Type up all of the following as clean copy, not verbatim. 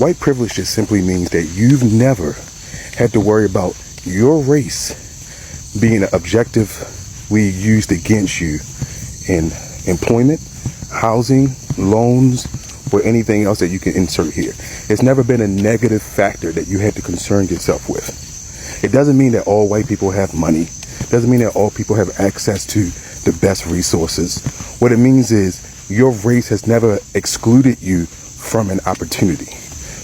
White privilege just simply means that you've never had to worry about your race being objectively used against you in employment, housing, loans, or anything else that you can insert here. It's never been a negative factor that you had to concern yourself with. It doesn't mean that all white people have money. It doesn't mean that all people have access to the best resources. What it means is your race has never excluded you from an opportunity.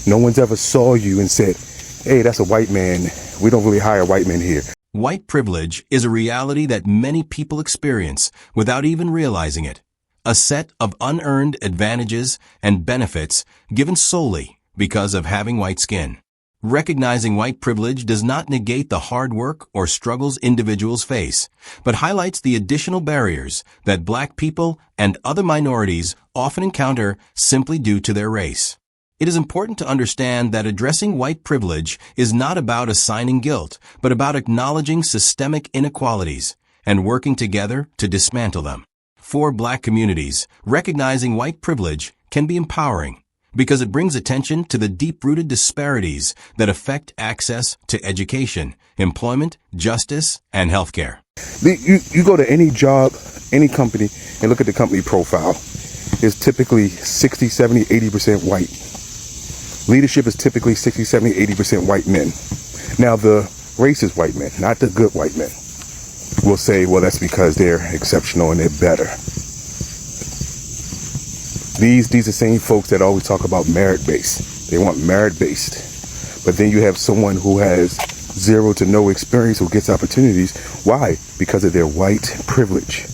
No one's ever saw you and said, hey, that's a white man. We don't really hire white men here. White privilege is a reality that many people experience without even realizing it. A set of unearned advantages and benefits given solely because of having white skin. Recognizing white privilege does not negate the hard work or struggles individuals face, but highlights the additional barriers that Black people and other minorities often encounter simply due to their race. It is important to understand that addressing white privilege is not about assigning guilt, but about acknowledging systemic inequalities and working together to dismantle them. For Black communities, recognizing white privilege can be empowering because it brings attention to the deep-rooted disparities that affect access to education, employment, justice, and healthcare. You go to any job, any company, and look at the company profile. It's typically 60, 70, 80% white. Leadership is typically 60, 70, 80% white men. Now, the racist white men, not the good white men, will say, well, that's because they're exceptional and they're better. These are the same folks that always talk about merit-based. They want merit-based. But then you have someone who has zero to no experience who gets opportunities. Why? Because of their white privilege.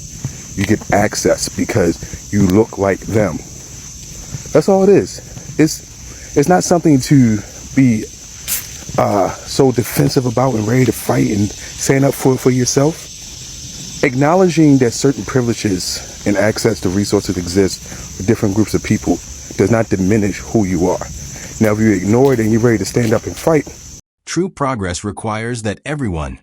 You get access because you look like them. That's all it is. It's not something to be so defensive about and ready to fight and stand up for yourself. Acknowledging that certain privileges and access to resources exist for different groups of people does not diminish who you are. Now, if you ignore it and you're ready to stand up and fight. True progress requires that everyone,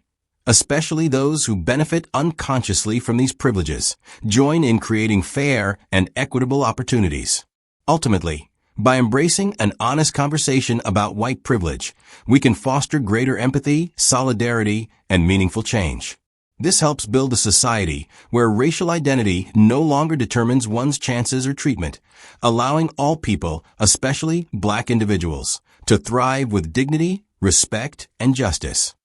especially those who benefit unconsciously from these privileges, join in creating fair and equitable opportunities. Ultimately, by embracing an honest conversation about white privilege, we can foster greater empathy, solidarity, and meaningful change. This helps build a society where racial identity no longer determines one's chances or treatment, allowing all people, especially Black individuals, to thrive with dignity, respect, and justice.